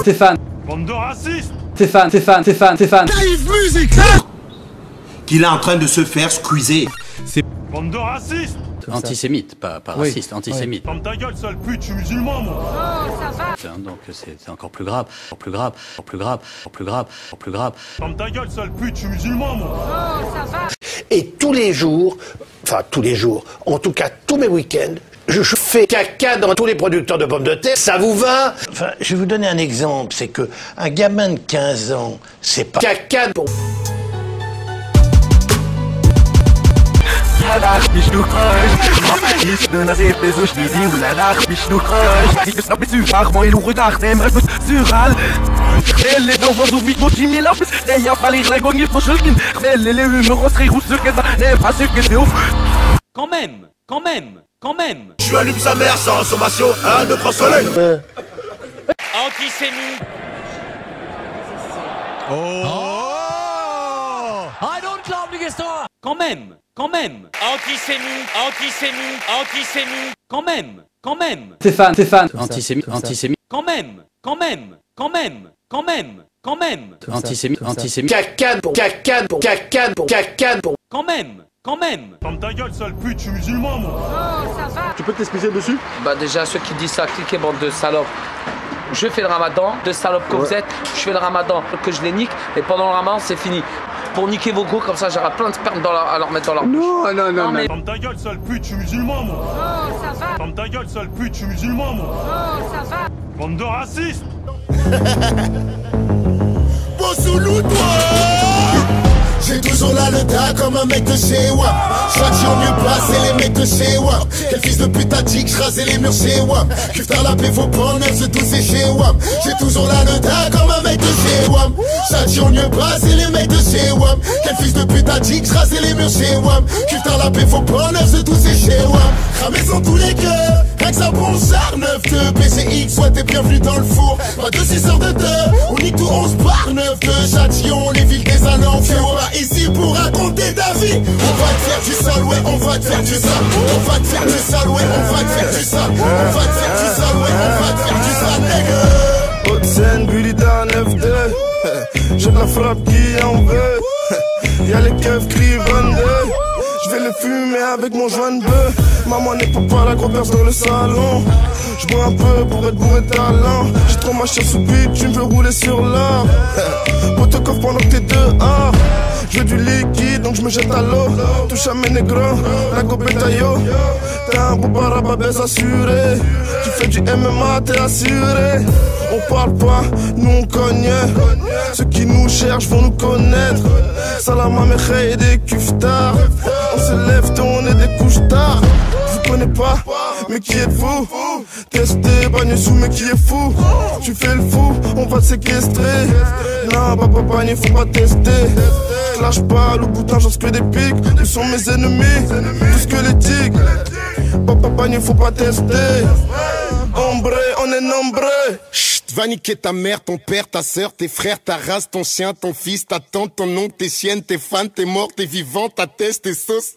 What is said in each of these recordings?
T'es fan. Bande de racistes. T'es fan, t'es fan, t'es fan, t'es fan. Live music. Qu'il est en train de se faire squeezer. C'est bande de racistes. Antisémite, pas raciste, antisémite. Ferme ta gueule, sale pute, je suis musulman, moi. Oh, ça va. Donc c'est encore plus grave, plus grave, plus grave, plus grave, plus grave. Ferme ta gueule, sale pute, je suis musulman, moi. Oh, ça va. Et tous les jours, enfin tous les jours, en tout cas tous mes week-ends, je fais caca dans tous les producteurs de pommes de terre. Ça vous va? Enfin, je vais vous donner un exemple, c'est que un gamin de 15 ans, c'est pas caca pour... Quand même, quand même, quand même. Je allume sa mère sans sommation, un de grand soleil. Antisémite. I don't glaube die Gestor. Quand même, quand même. Antisémite, antisémite, antisémite. Quand même, quand même. T'es fan, t'es fan. Antisémite, antisémite. Quand même, quand même, quand même, quand même, quand même. Antisémite, antisémite. Caca pour... caca pour... caca pour... caca pour... Quand même, quand même. Ferme ta gueule, sale pute, je suis musulman, moi. Oh, ça va. Tu peux t'expliquer dessus? Bah déjà ceux qui disent ça, cliquez bande de salopes. Je fais le ramadan, de salopes que vous êtes, je fais le ramadan, que je les nique, et pendant le ramadan c'est fini. Pour niquer vos gros, comme ça j'aurai plein de sperme à leur mettre dans leur bouche. Non, non, non, mais... Ferme ta gueule, sale pute, je suis musulman, moi. Oh, ça va. Ferme ta gueule, sale pute, je suis musulman, moi. Oh, ça va. Bande de racistes. Boussoulou, toi. J'ai toujours là le tas comme un mec de chez WAM. Chaque jour mieux passé les mecs de chez WAM. Quel fils de pute a dit que je rasais les murs chez WAM. Cuve la paix, faut prendre 9, c'est tout c'est chez WAM. J'ai toujours là le tas comme un mec de chez WAM. Chaque jour mieux passé les mecs de chez WAM. Quel fils de pute a dit que je rasais les murs chez WAM. Cuve la paix, faut prendre 9, c'est tout c'est chez WAM. Cramé sans tous les cœurs. Rien que ça bon char 9-2 PCX, soit t'es bienvenu dans le four. Pas de 6 heures de 2, on nique tout 11 par 9-2. Châtillon, les villes des alentours. Ici pour raconter ta vie. On va te faire du sale, ouais, on va te faire du sale. On va te faire du sale, ouais, on va te faire du sale. On va te faire du sale, ouais, on va te faire du sale, nègre. Haute-Seine, Bulida, 9-2. J'ai de la frappe qui en veut. Y'a les keufs qui vendent. Je vais le fumer avec mon joint de bœuf. Maman n'est pas la grosse personne dans le salon. Je bois un peu pour être bourré de talent. J'ai trop ma chair sous bite, tu me veux rouler sur l'or. Pour te coffre pendant que t'es dehors. Je veux du liquide donc je me jette à l'eau. Touche à mes négros, la gobeta yo. T'es un beau barababès assuré. Tu fais du MMA, t'es assuré. On parle pas, nous on cogne. Ceux qui nous cherchent vont nous connaître. Salam à mes khayes et des kuftards. On se lève tôt, on est des couches tard. Je vous connais pas, mais qui êtes-vous? Testez, bagne sous, mais qui est fou? Tu fais le fou, on va te séquestrer. Non, papa, bagne, faut pas tester. Lâche pas, le boutin, j'en que des pics. Ils sont mes ennemis, plus que les tigres. Papa, bagne, faut pas tester. Ombre, on est nombreux. Va niquer ta mère, ton père, ta soeur, tes frères, ta race, ton chien, ton fils, ta tante, ton oncle, tes chiennes, tes fans, tes morts, tes vivants, ta tête, tes sauces.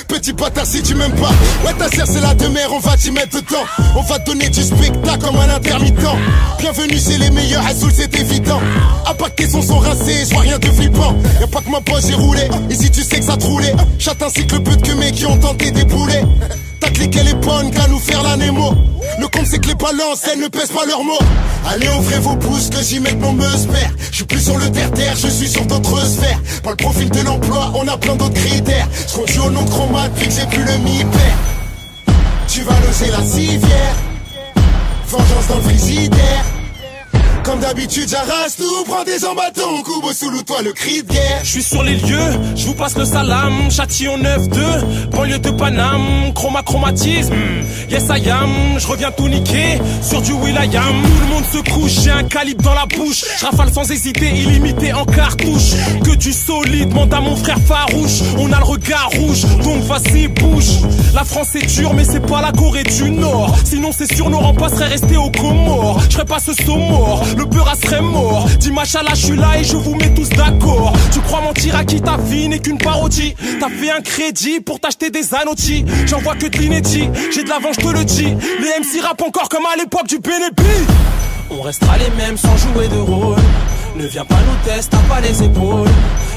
Petit bâtard si tu m'aimes pas. Ouais, ta sœur c'est la demeure, on va t'y mettre dedans. On va te donner du spectacle comme un intermittent. Bienvenue chez les meilleurs, Azul c'est évident. À part que tes sons sont rincés, je vois rien de flippant. Y'a pas que ma poche j'ai roulé, ici tu sais que ça troulait. Chatte ainsi que le peu de que qui ont tenté d'ébouler. Ta clique elle est bonne qu'à nous faire la Nemo. Le compte c'est que les balances elles ne pèsent pas leurs mots. Allez ouvrez vos pouces que j'y mette mon meusper. Je suis plus sur le terre-terre, je suis sur d'autres sphères. Pas le profil de l'emploi, on a plein d'autres critères. Je conduis au nom de chromate puis que j'ai plus le mi-père. Tu vas loger la civière. Vengeance dans le frigidaire. Comme d'habitude j'arrache tout, prends des en bâton, coupe sous toi le cri de guerre. Je suis sur les lieux, je vous passe le salam. Châtillon 9-2, banlieue de Paname. Chromatisme, yes I am. Je reviens tout niquer, sur du Will.i.am. Tout le monde se couche, j'ai un calibre dans la bouche. Je rafale sans hésiter, illimité en cartouche. Que du solide, mande à mon frère farouche. On a le regard rouge, donc vas-y bouge. La France est dure mais c'est pas la Corée du Nord. Sinon c'est sûr nos remparts seraient restés aux Comores. Je ferais pas ce saut mort, le beurre serait mort. Dis machallah, je suis là et je vous mets tous d'accord. Tu crois mentir à qui ta vie n'est qu'une parodie? T'as fait un crédit pour t'acheter des anotis. J'en vois que de l'inédit, j'ai de l'avant, je te le dis. Les MC rappent encore comme à l'époque du Bénébi. On restera les mêmes sans jouer de rôle. Ne viens pas nous tester, t'as pas les épaules.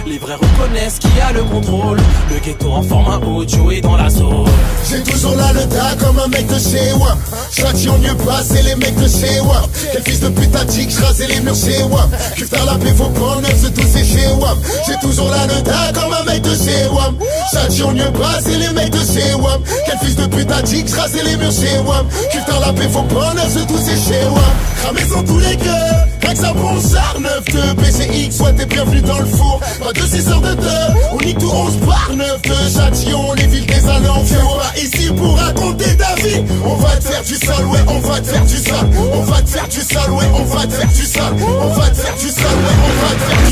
Les vrais reconnaissent qui a le contrôle. Le ghetto en format audio et dans la zone. J'ai toujours là le tas comme un mec de chez WAM. Châtillon mieux pas, c'est les mecs de chez WAM. Quel fils de pute a dit que j'rasais les murs chez WAM. Kiftar la paix, faut prendre neuf, c'est tous c'est chez WAM. J'ai toujours là le tas comme un mec de chez WAM. Châtillon mieux pas, c'est les mecs de chez WAM. Quel fils de pute a dit que j'rasais les murs chez WAM. Kiftar la paix, faut prendre neuf, c'est tous c'est chez WAM. Cramés sont tous les gueux. Avec sa bronzard 9-2 PCX, soit t'es bienvenue dans le four. Pas de 6 heures de 2, on nique tout 11 par 9-2 Châtillon, les villes des alentours. Pas ici pour raconter ta vie. On va te faire du sale, ouais, on va te faire du sale. On va te faire du sale, ouais, on va te faire du sale. On va te faire du sale, ouais, on va te faire du sale.